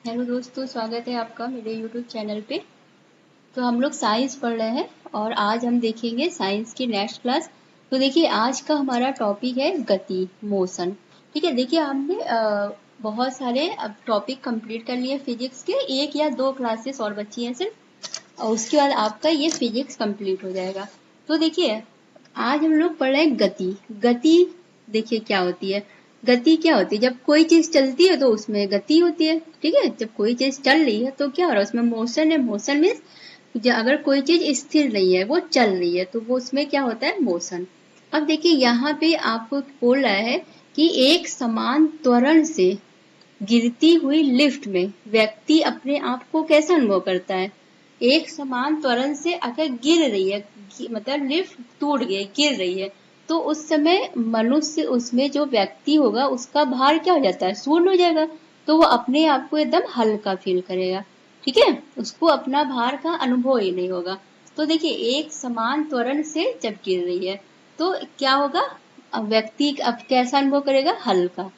Hello दोस्तों, स्वागत है आपका मेरे यूट्यूब चैनल पे। तो हम लोग साइंस पढ़ रहे हैं और आज हम देखेंगे साइंस की नेक्स्ट क्लास। तो देखिए आज का हमारा टॉपिक है गति, मोशन। ठीक है, देखिए हमने बहुत सारे अब टॉपिक कंप्लीट कर लिए फिजिक्स के, एक या दो क्लासेस और बची हैं सिर्फ, और उसके बाद आपका ये फिजिक्स कंप्लीट हो जाएगा। तो देखिए आज हम लोग पढ़ रहे हैं गति। गति देखिए क्या होती है। गति क्या होती है, जब कोई चीज चलती है तो उसमें गति होती है। ठीक है, जब कोई चीज चल रही है तो क्या हो रहा है, उसमें मोशन है। मोशन मीन्स अगर कोई चीज स्थिर नहीं है, वो चल रही है, तो वो उसमें क्या होता है, मोशन। अब देखिए यहाँ पे आपको बोल रहा है कि एक समान त्वरण से गिरती हुई लिफ्ट में व्यक्ति अपने आप को कैसा अनुभव करता है। एक समान त्वरण से अगर गिर रही है, मतलब लिफ्ट टूट गई, गिर रही है, तो उस समय मनुष्य, उसमें जो व्यक्ति होगा उसका भार क्या हो जाता है, शून्य हो जाएगा। तो वो अपने आप को एकदम हल्का फील करेगा। ठीक है, उसको अपना भार का अनुभव ही नहीं होगा। तो देखिए एक समान त्वरण से जब गिर रही है तो क्या होगा, व्यक्ति अब कैसा अनुभव करेगा, हल्का।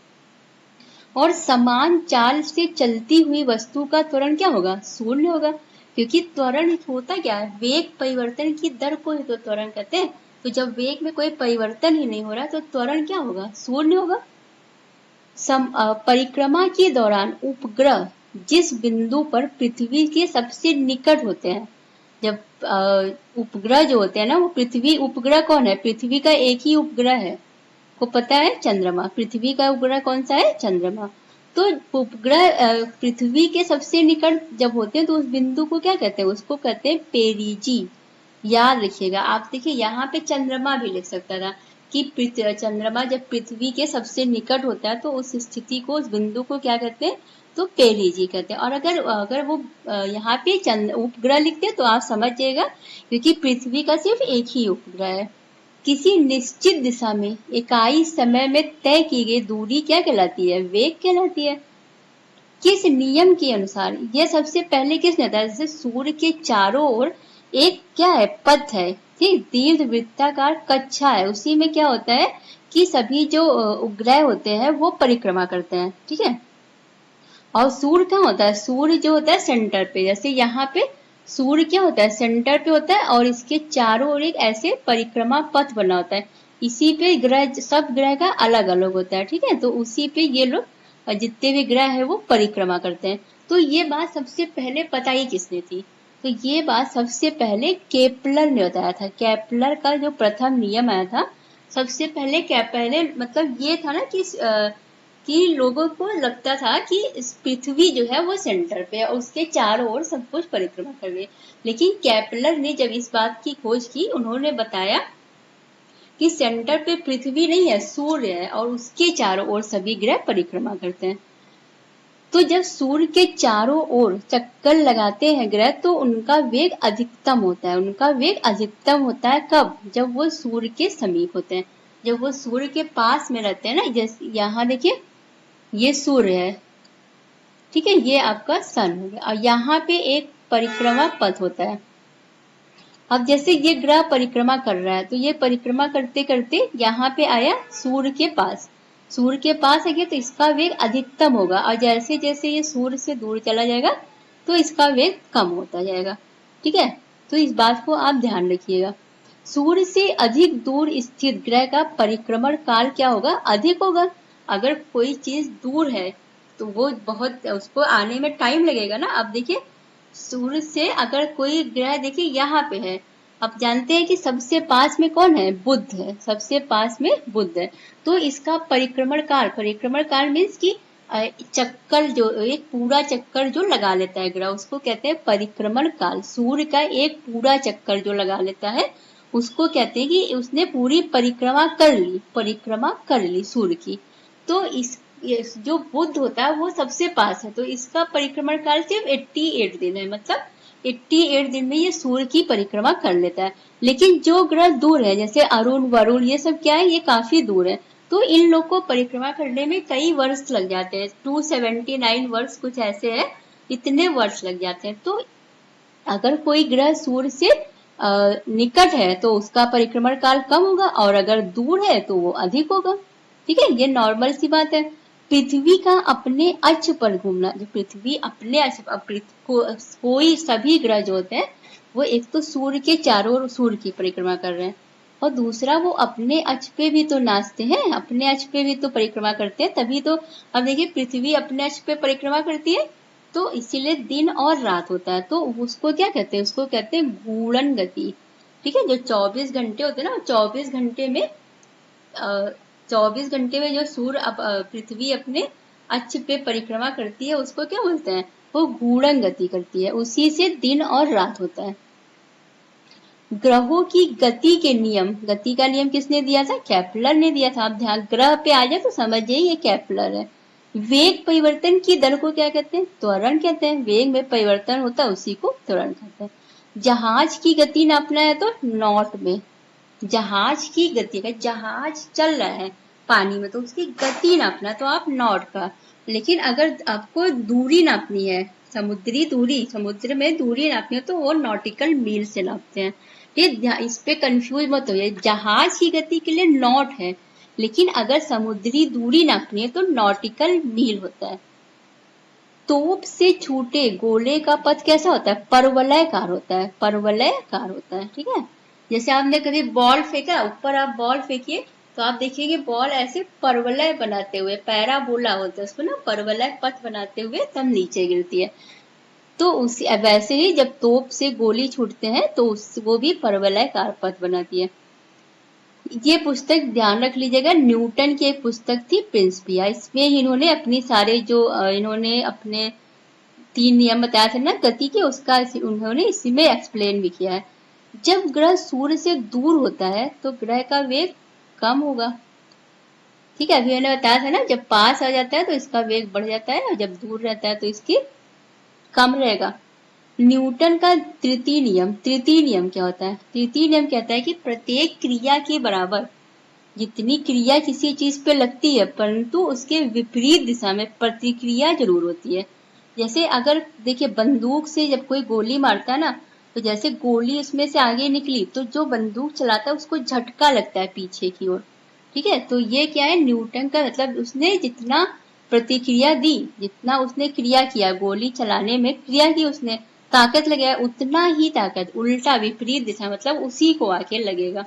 और समान चाल से चलती हुई वस्तु का त्वरण क्या होगा, शून्य होगा। क्योंकि त्वरण होता क्या है, वेग परिवर्तन की दर को ही तो त्वरण कहते हैं। तो जब वेग में कोई परिवर्तन ही नहीं हो रहा तो त्वरण क्या होगा, शून्य होगा। परिक्रमा के दौरान उपग्रह जिस बिंदु पर पृथ्वी के सबसे निकट होते हैं, जब उपग्रह जो होते हैं ना, वो पृथ्वी, उपग्रह कौन है, पृथ्वी का एक ही उपग्रह है, को पता है, चंद्रमा। पृथ्वी का उपग्रह कौन सा है, चंद्रमा। तो उपग्रह पृथ्वी के सबसे निकट जब होते हैं तो उस बिंदु को क्या कहते हैं, उसको कहते हैं पेरिजी। याद रखिएगा आप, देखिए यहाँ पे चंद्रमा भी लिख सकता था कि चंद्रमा जब पृथ्वी के सबसे निकट होता है तो उस स्थिति को, उस बिंदु को क्या कहते हैं, तो पेरिजी कहते हैं। और अगर अगर वो यहाँ पे उपग्रह लिखते हैं तो आप समझ जाइएगा, क्योंकि पृथ्वी का सिर्फ एक ही उपग्रह है। किसी निश्चित दिशा में इकाई समय में तय की गई दूरी क्या कहलाती है, वेग कहलाती है। किस नियम के अनुसार, यह सबसे पहले किसने बताया, जैसे सूर्य के चारों ओर एक क्या है, पथ है, ठीक, दीर्घ वृत्ताकार कक्षा है, उसी में क्या होता है कि सभी जो उपग्रह होते हैं वो परिक्रमा करते हैं। ठीक है, और सूर्य क्या होता है, सूर्य जो होता है सेंटर पे, जैसे यहाँ पे सूर्य क्या होता है, सेंटर पे होता है और इसके चारों ओर एक ऐसे परिक्रमा पथ बना होता है। इसी पे ग्रह, सब ग्रह का अलग अलग होता है। ठीक है, तो उसी पे ये लोग जितने भी ग्रह है वो परिक्रमा करते हैं। तो ये बात सबसे पहले बताई किसने थी, तो ये बात सबसे पहले केपलर ने बताया था। केपलर का जो प्रथम नियम आया था, सबसे पहले पहले मतलब ये था ना कि लोगों को लगता था कि इस पृथ्वी जो है वो सेंटर पे है और उसके चारों ओर सब कुछ परिक्रमा कर रही है। लेकिन केपलर ने जब इस बात की खोज की, उन्होंने बताया कि सेंटर पे पृथ्वी नहीं है, सूर्य है और उसके चारों ओर सभी ग्रह परिक्रमा करते हैं। तो जब सूर्य के चारों ओर चक्कर लगाते हैं ग्रह तो उनका वेग अधिकतम होता है। उनका वेग अधिकतम होता है कब, जब वो सूर्य के समीप होते हैं, जब वो सूर्य के पास में रहते हैं ना। जैसे यहाँ देखिए ये सूर्य है, ठीक है, ये आपका सन हो गया, और यहाँ पे एक परिक्रमा पथ होता है। अब जैसे ये ग्रह परिक्रमा कर रहा है तो ये परिक्रमा करते करते यहाँ पे आया सूर्य के पास। सूर्य के पास आ गया तो इसका वेग अधिकतम होगा, और जैसे जैसे ये सूर्य से दूर चला जाएगा तो इसका वेग कम होता जाएगा। ठीक है, तो इस बात को आप ध्यान रखिएगा। सूर्य से अधिक दूर स्थित ग्रह का परिक्रमण काल क्या होगा, अधिक होगा। अगर कोई चीज दूर है तो वो बहुत, उसको आने में टाइम लगेगा ना। अब देखिए सूर्य से अगर कोई ग्रह, देखिए यहाँ पे है, अब जानते हैं कि सबसे पास में कौन है, बुध है, सबसे पास में बुध है। तो इसका परिक्रमण काल मीन्स कि चक्कर, जो एक पूरा चक्कर जो लगा लेता है ग्रह, उसको कहते हैं परिक्रमण काल। सूर्य का एक पूरा चक्कर जो लगा लेता है उसको कहते हैं कि उसने पूरी परिक्रमा कर ली, परिक्रमा कर ली सूर्य की। तो इस जो बुध होता है वो सबसे पास है, तो इसका परिक्रमण काल सिर्फ 88 दिन है, मतलब 88 दिन में ये सूर्य की परिक्रमा कर लेता है। लेकिन जो ग्रह दूर है, जैसे अरुण वरुण, ये सब क्या है, ये काफी दूर है, तो इन लोग को परिक्रमा करने में कई वर्ष लग जाते हैं। 279 वर्ष कुछ ऐसे है, इतने वर्ष लग जाते हैं। तो अगर कोई ग्रह सूर्य से निकट है तो उसका परिक्रमण काल कम होगा, और अगर दूर है तो वो अधिक होगा। ठीक है, ये नॉर्मल सी बात है। पृथ्वी का अपने अक्ष पर घूमना, जो पृथ्वी अपने अक्ष कोई सभी ग्रह जो होते हैं वो एक तो सूर्य के चारों ओर सूर्य की परिक्रमा कर रहे हैं, और दूसरा वो अपने अक्ष पे भी तो नाचते हैं, अपने अक्ष पे भी तो परिक्रमा करते हैं, तभी तो अब देखिए पृथ्वी अपने अक्ष पे परिक्रमा करती है, तो इसीलिए दिन और रात होता है। तो उसको क्या कहते हैं, उसको कहते हैं घूर्णन गति। ठीक है, जो 24 घंटे होते हैं ना, 24 घंटे में 24 घंटे में जो सूर्य पृथ्वी अपने अक्ष पे परिक्रमा करती है उसको क्या बोलते हैं, वो घूर्णन गति करती है, उसी से दिन और रात होता है। ग्रहों की गति के नियम, गति का नियम किसने दिया था, केपलर ने दिया था। आप ध्यान ग्रह पे आ जाए तो समझिए ये केपलर है। वेग परिवर्तन की दर को क्या कहते हैं, त्वरण कहते हैं। वेग में परिवर्तन होता है उसी को त्वरण कहते हैं। जहाज की गति नापना है तो नॉट में, जहाज की गति, का जहाज चल रहा है पानी में तो उसकी गति नापना तो आप नॉट का, लेकिन अगर आपको दूरी नापनी है, समुद्री दूरी, समुद्र में दूरी नापनी है तो वो नॉटिकल मील से नापते हैं। ये इस पे कंफ्यूज मत होइए, जहाज की गति के लिए नॉट है, लेकिन अगर समुद्री दूरी नापनी है तो नॉटिकल मील होता है। तोप से छूटे गोले का पथ कैसा होता है, परवलयकार होता है, परवलयकार होता है। ठीक है, जैसे आपने कभी बॉल फेंका, ऊपर आप बॉल फेंकिए तो आप देखिएगा बॉल ऐसे परवलय बनाते हुए, पैराबोला होता है उसको ना, परवलय पथ बनाते हुए तब नीचे गिरती है। तो उसी वैसे ही जब तोप से गोली छूटते हैं तो वो भी परवलयकार पथ बनाती है। ये पुस्तक ध्यान रख लीजिएगा, न्यूटन की एक पुस्तक थी प्रिंसिपिया। इसमें इन्होंने अपनी सारे जो इन्होंने अपने 3 नियम बताया थे ना गति के, उसका उन्होंने इसी में एक्सप्लेन भी किया है। जब ग्रह सूर्य से दूर होता है तो ग्रह का वेग कम होगा। ठीक है, अभी मैंने बताया था ना, जब पास आ जाता है तो इसका वेग बढ़ जाता है, और जब दूर रहता है तो इसकी कम रहेगा। न्यूटन का तृतीय नियम, तृतीय नियम क्या होता है, तृतीय नियम कहता है कि प्रत्येक क्रिया के बराबर, जितनी क्रिया किसी चीज पे लगती है परंतु उसके विपरीत दिशा में प्रतिक्रिया जरूर होती है। जैसे अगर देखिए बंदूक से जब कोई गोली मारता है ना, तो जैसे गोली उसमें से आगे निकली तो जो बंदूक चलाता है उसको झटका लगता है पीछे की ओर। ठीक है, तो ये क्या है, न्यूटन का मतलब उसने जितना प्रतिक्रिया दी, जितना उसने क्रिया किया, गोली चलाने में क्रिया की उसने, ताकत लगाया, उतना ही ताकत उल्टा विपरीत दिशा मतलब उसी को आके लगेगा।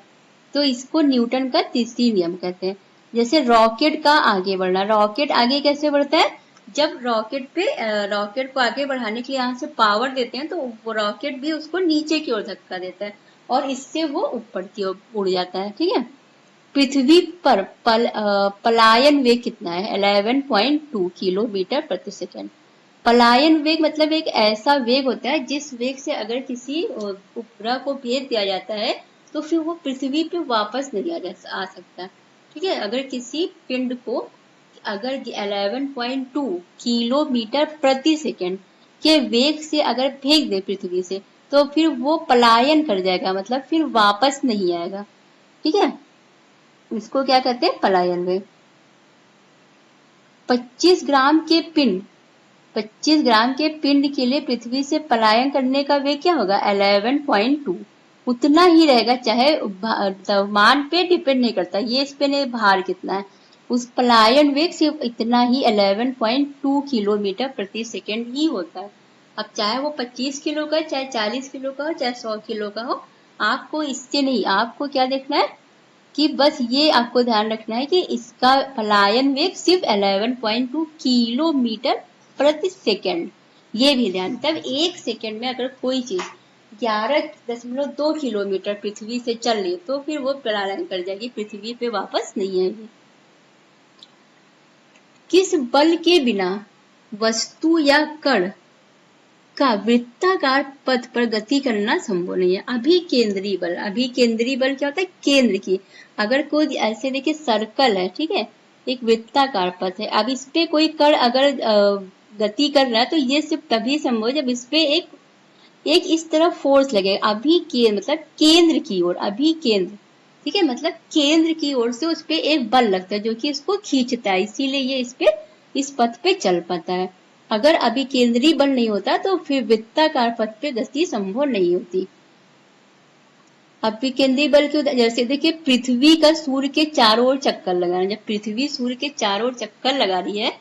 तो इसको न्यूटन का तीसरी नियम कहते हैं। जैसे रॉकेट का आगे बढ़ना, रॉकेट आगे कैसे बढ़ता है, जब रॉकेट को आगे बढ़ाने के लिए यहाँ से पावर देते हैं तो वो रॉकेट भी उसको नीचे की ओर धक्का देता है और इससे वो ऊपर की ओर उड़ जाता है। ठीक है, पृथ्वी पर पलायन वेग कितना है, 11.2 किलोमीटर प्रति सेकेंड। पलायन वेग मतलब एक ऐसा वेग होता है जिस वेग से अगर किसी उपग्रह को भेज दिया जाता है तो फिर वो पृथ्वी पे वापस नहीं आ सकता। ठीक है, अगर किसी पिंड को अगर 11.2 किलोमीटर प्रति सेकेंड के वेग से अगर फेंक दे पृथ्वी से तो फिर वो पलायन कर जाएगा, मतलब फिर वापस नहीं आएगा। ठीक है, इसको क्या कहते हैं, पलायन वेग। 25 ग्राम के पिंड, 25 ग्राम के पिंड के लिए पृथ्वी से पलायन करने का वेग क्या होगा, 11.2, उतना ही रहेगा, चाहे द्रव्यमान पे डिपेंड नहीं करता, ये इस पे नहीं भार कितना है, उस पलायन वेग सिर्फ इतना ही 11.2 किलोमीटर प्रति सेकेंड ही होता है। अब चाहे वो 25 किलो का, चाहे 40 किलो का हो, चाहे 100 किलो का हो, आपको इससे नहीं, आपको क्या देखना है कि बस ये आपको ध्यान रखना है कि इसका पलायन वेग सिर्फ 11.2 किलोमीटर प्रति सेकेंड, ये भी ध्यान। तब एक सेकेंड में अगर कोई चीज 11.2 किलोमीटर पृथ्वी से चल रही तो फिर वो पलायन कर जाएगी, पृथ्वी पे वापस नहीं आएगी। किस बल के बिना वस्तु या कण का वृत्ताकार पथ पर गति करना संभव नहीं है। अभिकेंद्री बल, अभिकेंद्री बल क्या होता है, केंद्र की, अगर कोई ऐसे देखिए सर्कल है, ठीक है, एक वृत्ताकार पथ है, अब इस पे कोई कण अगर गति कर रहा है तो ये सिर्फ तभी संभव जब इस पे एक इस तरफ फोर्स लगे, अभी केंद्र मतलब केंद्र की ओर, अभी केंद्र, ठीक है, मतलब केंद्र की ओर से उस पे एक बल लगता है जो कि इसको खींचता है, इसीलिए ये इस पथ पे चल पाता है। अगर अभी केंद्रीय बल नहीं होता तो फिर वृत्ताकार पथ पे गति संभव नहीं होती। अभिकेंद्री बल के जैसे देखिए पृथ्वी का सूर्य के चारों ओर चक्कर लगाना, जब पृथ्वी सूर्य के चारों ओर चक्कर लगा रही है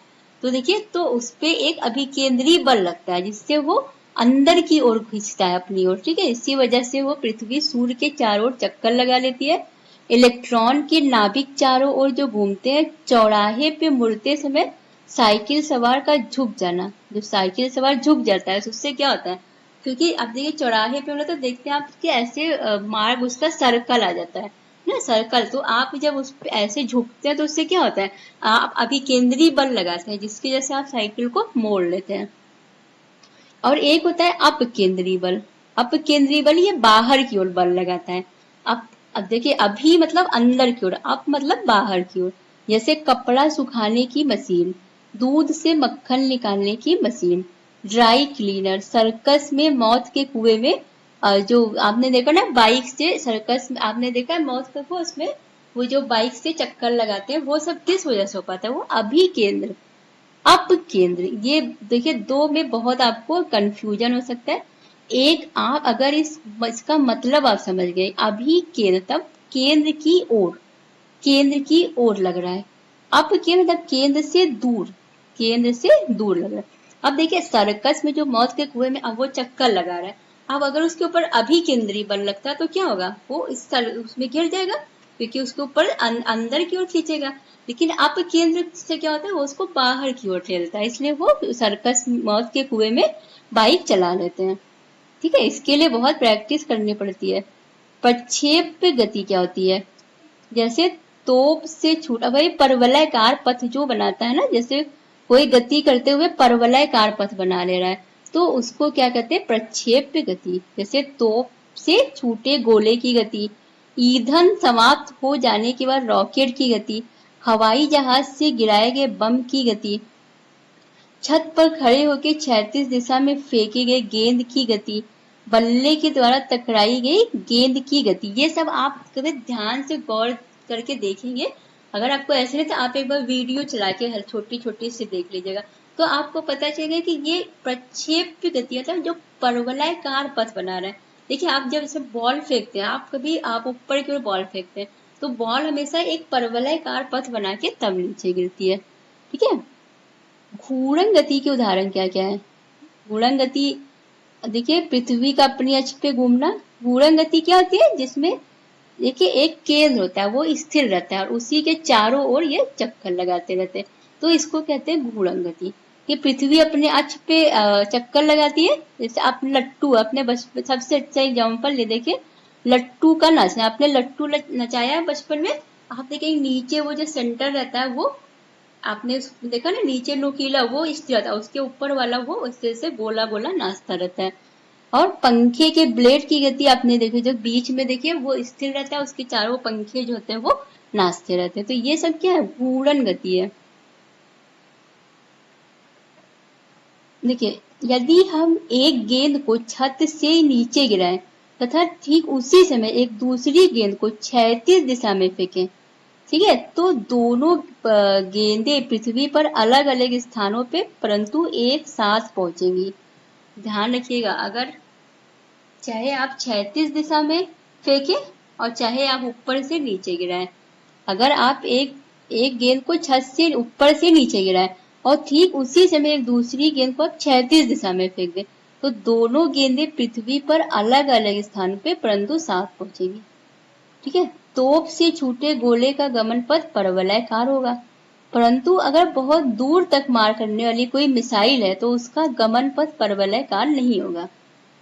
तो देखिए तो उस पे एक अभिकेंद्री बल लगता है जिससे वो अंदर की ओर खींचता है अपनी ओर, ठीक है। इसी वजह से वो पृथ्वी सूर्य के चारों ओर चक्कर लगा लेती है। इलेक्ट्रॉन के नाभिक चारों ओर जो घूमते हैं, चौराहे पे मुड़ते समय साइकिल सवार का झुक जाना, जो साइकिल सवार झुक जाता है उससे क्या होता है, क्योंकि अब देखिए चौराहे पे हम लोग तो देखते हैं आप कि ऐसे मार्ग उसका सर्कल आ जाता है ना, सर्कल। तो आप जब उस पे ऐसे झुकते हैं तो उससे क्या होता है, आप अभी केंद्रीय बल लगाते हैं जिसकी वजह से आप साइकिल को मोड़ लेते हैं। और एक होता है अपकेंद्री बल। अपकेंद्री बल ये बाहर की ओर बल लगाता है। अब देखिए अभी मतलब अंदर की ओर, अप मतलब बाहर की ओर। जैसे कपड़ा सुखाने की मशीन, दूध से मक्खन निकालने की मशीन, ड्राई क्लीनर, सर्कस में मौत के कुएं में जो आपने देखा ना बाइक से सर्कस में आपने देखा है मौत का कुआं, उसमें वो जो बाइक से चक्कर लगाते हैं वो सब किस वजह से हो पाता है, वो अभी केंद्र अपकेंद्र। ये देखिए दो में बहुत आपको कंफ्यूजन हो सकता है। एक आप अगर इसका मतलब आप समझ गए, अभी केंद्र तब केंद्र की ओर, केंद्र की ओर लग रहा है। अपकेंद्र मतलब केंद्र से दूर, केंद्र से दूर लग रहा है। अब देखिए सर्कस में जो मौत के कुएं में अब वो चक्कर लगा रहा है, अब अगर उसके ऊपर अभी केंद्रीय बल लगता है तो क्या होगा, वो उसमें गिर जाएगा क्योंकि उसके ऊपर अंदर की ओर खींचेगा। लेकिन अप केंद्र से क्या होता है, वो उसको बाहर की ओर ठेलता है, इसलिए वो सर्कस मौत के कुएं में बाइक चला लेते हैं, ठीक है। इसके लिए बहुत प्रैक्टिस करनी पड़ती है। प्रक्षेप गति क्या होती है, जैसे तोप से छूटा भाई परवलयकार पथ जो बनाता है ना, जैसे कोई गति करते हुए परवलयकार पथ बना ले रहा है तो उसको क्या कहते हैं, प्रक्षेप्य गति। जैसे तोप से छूटे गोले की गति, ईंधन समाप्त हो जाने के बाद रॉकेट की गति, हवाई जहाज से गिराए गए बम की गति, छत पर खड़े होकर 36 दिशा में फेंके गए गेंद की गति, बल्ले के द्वारा टकराई गई गेंद की गति। ये सब आप कभी ध्यान से गौर करके देखेंगे। अगर आपको ऐसे नहीं तो आप एक बार वीडियो चला के हर छोटी छोटी से देख लीजिएगा तो आपको पता चलेगा कि ये प्रक्षेप्य गति मतलब जो परवलयकार पथ बना रहा है। देखिए आप जब इसे बॉल फेंकते हैं, आप कभी आप ऊपर की ओर बॉल फेंकते हैं तो बॉल हमेशा एक परवलयकार पथ बना के तब नीचे गिरती है, ठीक है। घूर्णन गति के उदाहरण क्या क्या है, घूर्णन गति देखिए पृथ्वी का अपनी अक्ष पे घूमना। घूर्णन गति क्या होती है, जिसमें देखिए एक केंद्र होता है वो स्थिर रहता है और उसी के चारों ओर ये चक्कर लगाते रहते हैं, तो इसको कहते हैं घूर्णन गति। कि पृथ्वी अपने अक्ष पे चक्कर लगाती है। जैसे आप लट्टू अपने सबसे अच्छा एग्जाम्पल ले देखिए, लट्टू का नाचना, आपने लट्टू नचाया बचपन में, आप देखिए नीचे वो जो सेंटर रहता है वो आपने देखा ना, नीचे नुकीला वो स्थिर रहता है, उसके ऊपर वाला वो उससे से गोला गोला नाचता रहता है। और पंखे के ब्लेड की गति आपने देखी, जो बीच में देखिए वो स्थिर रहता है, उसके चारों पंखे जो होते हैं वो नाचते रहते हैं। तो ये सब क्या है, घूर्णन गति है। देखिए यदि हम एक गेंद को छत से नीचे गिराएं तथा ठीक उसी समय एक दूसरी गेंद को 36 दिशा में फेंकें, ठीक है, तो दोनों गेंदें पृथ्वी पर अलग अलग स्थानों पे परंतु एक साथ पहुंचेंगी। ध्यान रखिएगा, अगर चाहे आप 36 दिशा में फेंकें और चाहे आप ऊपर से नीचे गिराएं, अगर आप एक गेंद को छत से ऊपर से नीचे गिराएं और ठीक उसी समय एक दूसरी गेंद को आप 36 दिशा में फेंक दें तो दोनों गेंदें पृथ्वी पर अलग अलग स्थान पे परंतु साथ पहुंचेंगी, ठीक है। तोप से छूटे गोले का गमन पथ परवलयाकार होगा, परंतु अगर बहुत दूर तक मार करने वाली कोई मिसाइल है तो उसका गमन पथ परवलयाकार नहीं होगा।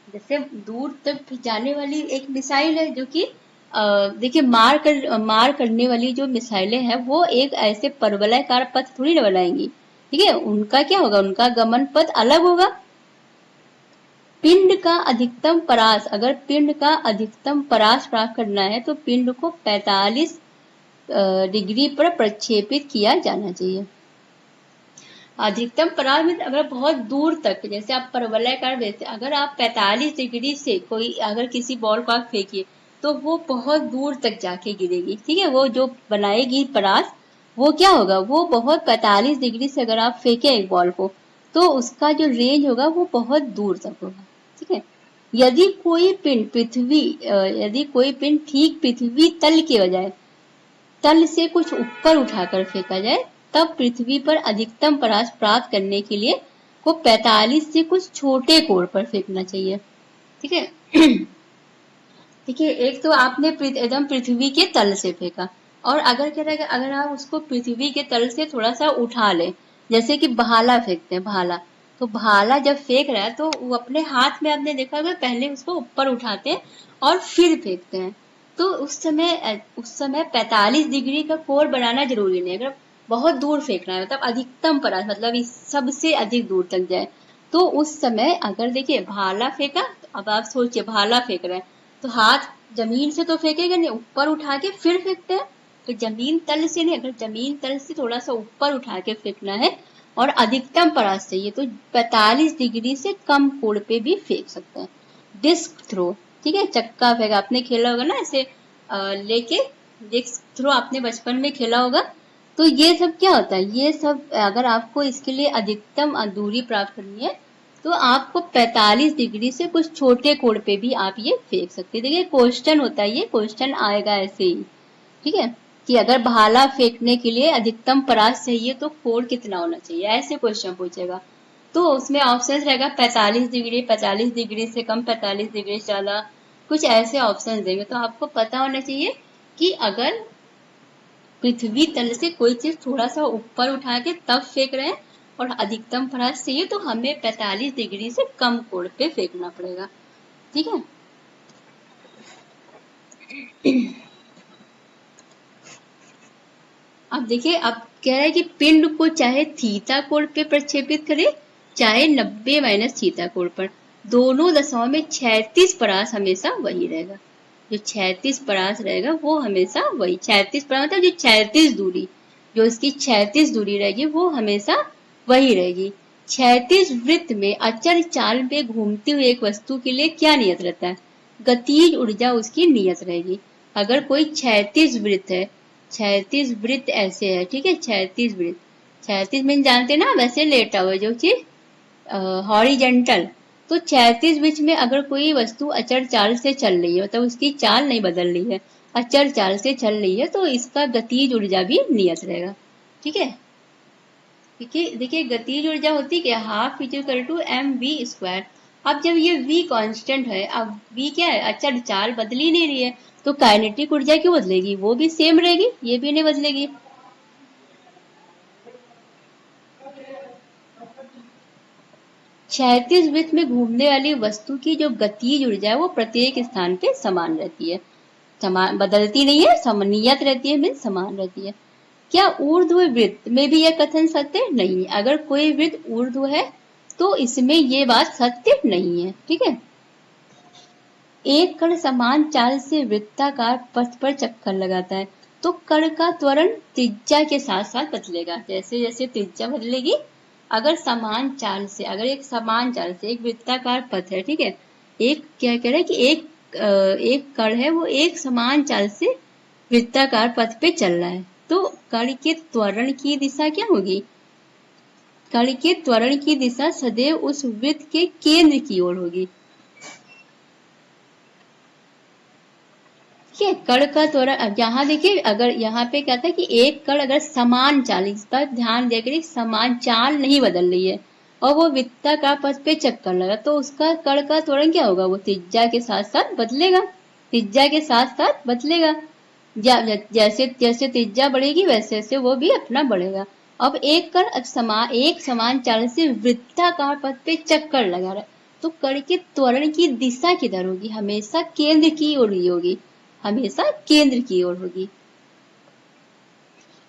जैसे दूर तक जाने वाली एक मिसाइल है जो कि देखिए मार करने वाली जो मिसाइलें हैं वो एक ऐसे परवलयाकार पथ थोड़ी ना बनाएंगी, ठीक है। उनका क्या होगा, उनका गमन पथ अलग होगा। पिंड का अधिकतम परास, अगर पिंड का अधिकतम परास प्राप्त करना है तो पिंड को 45 डिग्री पर प्रक्षेपित किया जाना चाहिए। अधिकतम परास में अगर बहुत दूर तक, जैसे आप परवलयाकार भेजते, अगर आप 45 डिग्री से कोई अगर किसी बॉल को आप फेंकिए तो वो बहुत दूर तक जाके गिरेगी, ठीक है। वो जो बनाएगी परास वो क्या होगा, वो बहुत 45 डिग्री से अगर आप फेंके एक बॉल को तो उसका जो रेंज होगा वो बहुत दूर तक होगा, ठीक है। यदि कोई पिंड ठीक पृथ्वी तल के बजाय तल से कुछ ऊपर उठाकर फेंका जाए, तब पृथ्वी पर अधिकतम परास प्राप्त करने के लिए को 45 से कुछ छोटे कोण पर फेंकना चाहिए। ठीक है। देखिए, एक तो आपने एकदम पृथ्वी के तल से फेंका, और अगर क्या रहेगा, अगर आप उसको पृथ्वी के तल से थोड़ा सा उठा ले, जैसे कि भाला फेंकते हैं, भाला, तो भाला जब फेंक रहा है तो वो अपने हाथ में, आपने देखा होगा, पहले उसको ऊपर उठाते हैं और फिर फेंकते हैं। तो उस समय 45 डिग्री का कोण बनाना जरूरी नहीं। अगर बहुत दूर फेंकना है, मतलब अधिकतम परास, मतलब इस सबसे अधिक दूर तक जाए, तो उस समय अगर देखिए भाला फेंका, अब आप सोचिए भाला फेंक रहे हैं तो हाथ जमीन से तो फेंकेगा नहीं, ऊपर उठा के फिर फेंकते हैं, तो जमीन तल से नहीं, अगर जमीन तल से थोड़ा सा ऊपर उठा के फेंकना है और अधिकतम परास चाहिए, तो 45 डिग्री से कम कोण पे भी फेंक सकते हैं। डिस्क थ्रो, ठीक है, चक्का फेंका, आपने खेला होगा ना ऐसे लेके, डिस्क थ्रो आपने बचपन में खेला होगा। तो ये सब क्या होता है, ये सब अगर आपको इसके लिए अधिकतम दूरी प्राप्त करनी है, तो आपको 45 डिग्री से कुछ छोटे कोण पे भी आप ये फेंक सकते हैं। देखिए क्वेश्चन होता है, ये क्वेश्चन आएगा ऐसे ही, ठीक है, कि अगर भाला फेंकने के लिए अधिकतम परास चाहिए तो कोण कितना होना चाहिए, ऐसे क्वेश्चन पूछेगा। तो उसमें ऑप्शन रहेगा 45 डिग्री, 45 डिग्री से कम, 45 डिग्री से ज्यादा, कुछ ऐसे ऑप्शन देंगे। तो आपको पता होना चाहिए कि अगर पृथ्वी तल से कोई चीज थोड़ा सा ऊपर उठा के तब फेंक रहे हैं और अधिकतम परास चाहिए, तो हमें 45 डिग्री से कम कोण पे फेंकना पड़ेगा। ठीक है। अब देखिए, अब कह रहा है कि पिंड को चाहे थीटा कोण पे प्रक्षेपित करे, चाहे 90 - थीटा कोण पर, दोनों दशाओं में 36 परास हमेशा वही रहेगा। जो 36 परास रहेगा वो हमेशा वही, 36 परास मतलब जो 36 दूरी, जो इसकी 36 दूरी रहेगी वो हमेशा वही रहेगी। 36 वृत्त में अचर चाल में घूमती हुई एक वस्तु के लिए क्या नियत रहता है, गतिज ऊर्जा उसकी नियत रहेगी। अगर कोई 36 वृत्त है, 36 वृत्त ऐसे है, ठीक है, 36 वृत्त, 36 में जानते ना, वैसे लेटा हुआ जो कि हॉरिजेंटल, तो 36 बीच में अगर कोई वस्तु अचर चाल से चल रही है, मतलब उसकी चाल नहीं बदल रही है, अचर चाल से चल रही है, तो इसका गतिज ऊर्जा भी नियत रहेगा। ठीक है। देखिए गतिज ऊर्जा होती क्या, हाफ इक्वल टू mv²। अब जब ये v कांस्टेंट है, अब v क्या है, अचर चाल बदली नहीं रही है, तो काइनेटिक ऊर्जा क्यों बदलेगी, वो भी सेम रहेगी, ये भी नहीं बदलेगी। 36 वृत्त में घूमने वाली वस्तु की जो गतिज ऊर्जा है वो प्रत्येक स्थान पे समान रहती है, समान बदलती नहीं है, नियत रहती है, मीन समान रहती है। क्या ऊर्ध्व वृत्त में भी यह कथन सत्य नहीं, अगर कोई वृत्त ऊर्ध्व है तो इसमें ये बात सत्य नहीं है। ठीक है। एक कण समान चाल से वृत्ताकार पथ पर चक्कर लगाता है, तो कण का त्वरण त्रिज्या के साथ साथ बदलेगा, जैसे जैसे त्रिज्या बदलेगी, अगर समान चाल से, अगर एक समान चाल से एक वृत्ताकार पथ है, ठीक है, एक क्या कह रहा है कि एक कण है वो एक समान चाल से वृत्ताकार पथ पे चल रहा है, तो कण के त्वरण की दिशा क्या होगी, कण के त्वरण की दिशा सदैव उस वृत्त के केंद्र की ओर होगी। ठीक है, कण का त्वरण, अब यहाँ देखिए, अगर यहाँ पे क्या था कि एक कण अगर समान चाल, इस पर ध्यान देकर, समान चाल नहीं बदल रही है और वो वृत्ताकार पथ पे चक्कर लगा, तो उसका कण का त्वरण क्या होगा, वो त्रिज्या के साथ साथ बदलेगा, त्रिज्या के साथ साथ बदलेगा, जैसे जैसे त्रिज्या बढ़ेगी वैसे वैसे वो भी अपना बढ़ेगा। अब एक कण एक समान चाल से वृत्ताकार पथ पे चक्कर लगा रहा है, तो कण के त्वरण की दिशा किधर होगी, हमेशा केंद्र की ओर ही होगी, हमेशा केंद्र की ओर होगी।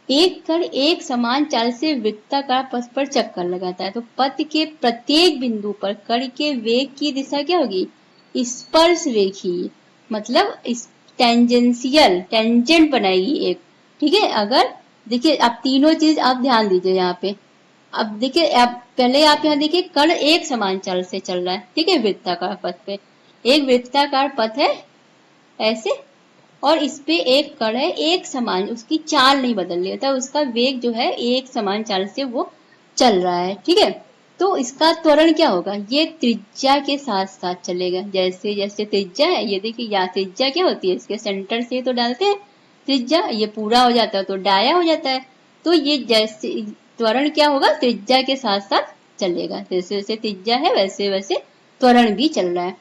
एक कण एक समान चाल से वृत्ताकार पथ पर चक्कर लगाता है, तो पथ के प्रत्येक बिंदु पर कण के वेग की दिशा क्या होगी, स्पर्श रेखीय, मतलब टेंजेंशियल, टेंजेंट बनाएगी एक। ठीक है। अगर देखिए, अब तीनों चीज आप ध्यान दीजिए यहाँ पे। अब देखिए, अब पहले आप यहाँ देखिए, कण एक समान चाल से चल रहा है, ठीक है, वृत्ताकार पथ पे, एक वृत्ताकार पथ है ऐसे, और इस पे एक कण है एक समान, उसकी चाल नहीं बदल रही, था उसका वेग जो है एक समान चाल से वो चल रहा है। ठीक है। तो इसका त्वरण क्या होगा, ये त्रिज्या के साथ साथ चलेगा। जैसे जैसे त्रिज्या है, ये देखिए यहाँ त्रिज्या क्या होती है, इसके सेंटर से तो डालते हैं त्रिज्या, ये पूरा हो जाता है तो डाया हो जाता है। तो ये जैसे त्वरण क्या होगा, त्रिज्या के साथ साथ चलेगा। जैसे जैसे त्रिज्या है वैसे वैसे त्वरण भी चल रहा है।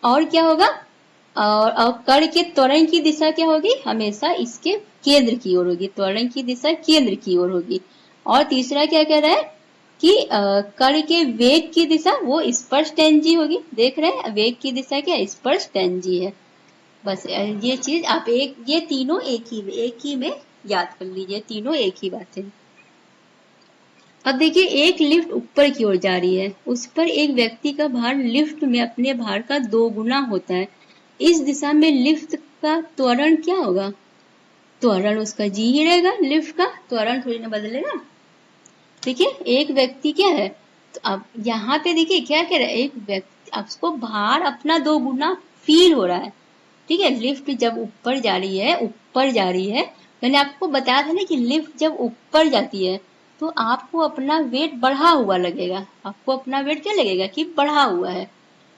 और क्या होगा, और कण के त्वरण की दिशा क्या होगी, हमेशा इसके केंद्र की ओर होगी। त्वरण की दिशा केंद्र की ओर होगी। और तीसरा क्या कह रहा है कि कण के वेग की दिशा वो स्पर्शटेंजी होगी। देख रहे हैं, वेग की दिशा क्या स्पर्शटेंजी है। बस ये चीज आप ये तीनों एक ही में याद कर लीजिए, तीनों एक ही बात है। अब देखिए, एक लिफ्ट ऊपर की ओर जा रही है, उस पर एक व्यक्ति का भार लिफ्ट में अपने भार का 2 गुना होता है। इस दिशा में लिफ्ट का त्वरण क्या होगा, त्वरण उसका जी ही रहेगा, लिफ्ट का त्वरण थोड़ी ना बदलेगा। देखिए, एक व्यक्ति क्या है, तो अब यहाँ पे देखिए क्या कह रहा है, एक व्यक्ति, आपको भार अपना 2 गुना फील हो रहा है। ठीक है, लिफ्ट जब ऊपर जा रही है, ऊपर जा रही है, मैंने आपको बताया था ना कि लिफ्ट जब ऊपर जाती है तो आपको अपना वेट बढ़ा हुआ लगेगा। आपको अपना वेट क्या लगेगा कि बढ़ा हुआ है।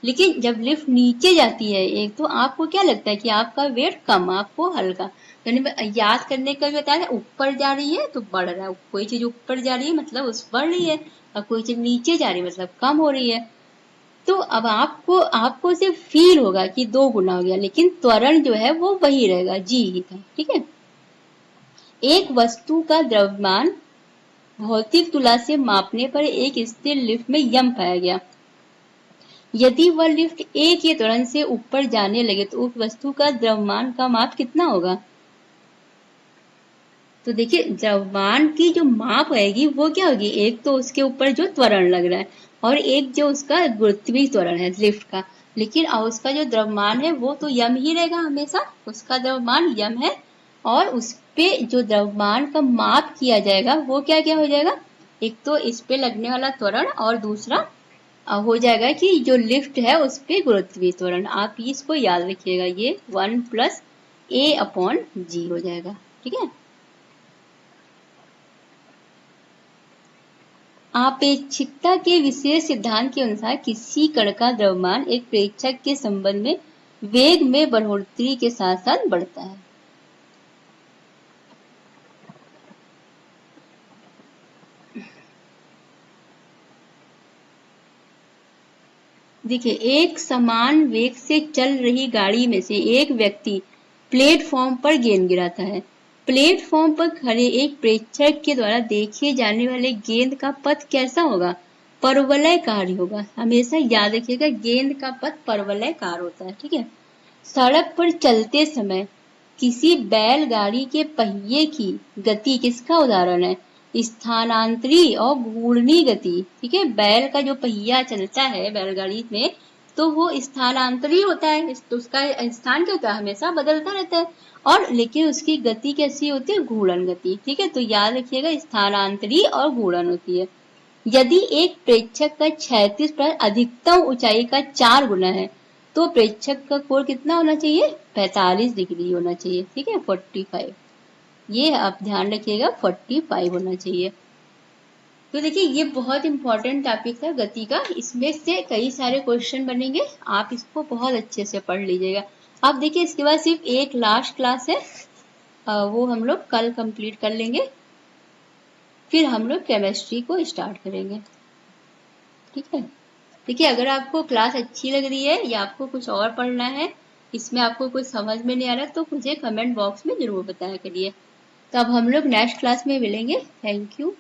लेकिन जब लिफ्ट नीचे जाती है एक, तो आपको क्या लगता है कि आपका वेट कम, आपको हल्का। यानी याद करने का भी बताया, ऊपर जा रही है तो बढ़ रहा है, कोई चीज ऊपर जा रही है मतलब उस बढ़ रही है, और कोई चीज नीचे जा रही है मतलब कम हो रही है। तो अब आपको सिर्फ फील होगा कि 2 गुना हो गया, लेकिन त्वरण जो है वो वही रहेगा, जी ही का। ठीक है, एक वस्तु का द्रव्यमान भौतिक तुला से मापने पर एक स्थिर लिफ्ट में यम पाया गया। यदि वह लिफ्ट ए के त्वरण से ऊपर जाने लगे तो उस वस्तु का द्रव्यमान का माप कितना होगा। तो देखिए, द्रव्यमान की जो माप आएगी वो क्या होगी, एक तो उसके ऊपर जो त्वरण लग रहा है और एक जो उसका गुरुत्वीय त्वरण है लिफ्ट का। लेकिन उसका जो द्रव्यमान है वो तो यम ही रहेगा हमेशा, उसका द्रव्यमान यम है। और उस पे जो द्रव्यमान का माप किया जाएगा वो क्या क्या हो जाएगा, एक तो इस पे लगने वाला त्वरण और दूसरा हो जाएगा कि जो लिफ्ट है उस पे गुरुत्वीय त्वरण। आप इसको याद रखिएगा, ये 1 + a/g हो जाएगा। ठीक है, आपेक्षिकता के विशेष सिद्धांत के अनुसार किसी कण का द्रव्यमान एक प्रेक्षक के संबंध में वेग में बढ़ोतरी के साथ साथ बढ़ता है। देखिए, एक समान वेग से चल रही गाड़ी में से एक व्यक्ति प्लेटफॉर्म पर गेंद गिराता है। प्लेटफॉर्म पर खड़े एक प्रेक्षक के द्वारा देखे जाने वाले गेंद का पथ कैसा होगा, परवलयकारी होगा। हमेशा याद रखिएगा, गेंद का पथ परवलयकार होता है। ठीक है, सड़क पर चलते समय किसी बैलगाड़ी के पहिए की गति किसका उदाहरण है, स्थानांतरी और घूर्णी गति। ठीक है, बैल का जो पहिया चलता है बैलगाड़ी में तो वो स्थानांतरी होता है, तो उसका स्थान क्या होता है, हमेशा बदलता रहता है। और लेकिन उसकी गति कैसी होती है, घूर्णन गति। ठीक है, तो याद रखिएगा स्थानांतरी और घूर्णन होती है। यदि एक प्रेक्षक का क्षैतिज पर अधिकतम ऊंचाई का 4 गुना है तो प्रेक्षक का कोण कितना होना चाहिए, 45 डिग्री होना चाहिए। ठीक है, 45, ये आप ध्यान रखिएगा, 45 होना चाहिए। तो देखिए, ये बहुत इंपॉर्टेंट टॉपिक था गति का, इसमें से कई सारे क्वेश्चन बनेंगे, आप इसको बहुत अच्छे से पढ़ लीजिएगा। अब देखिए, इसके बाद सिर्फ एक लास्ट क्लास है, वो हम लोग कल कंप्लीट कर लेंगे, फिर हम लोग केमिस्ट्री को स्टार्ट करेंगे। ठीक है, देखिए, अगर आपको क्लास अच्छी लग रही है या आपको कुछ और पढ़ना है, इसमें आपको कुछ समझ में नहीं आ रहा तो मुझे कमेंट बॉक्स में जरूर बताया करिए। तो अब हम लोग नेक्स्ट क्लास में मिलेंगे। Thank you.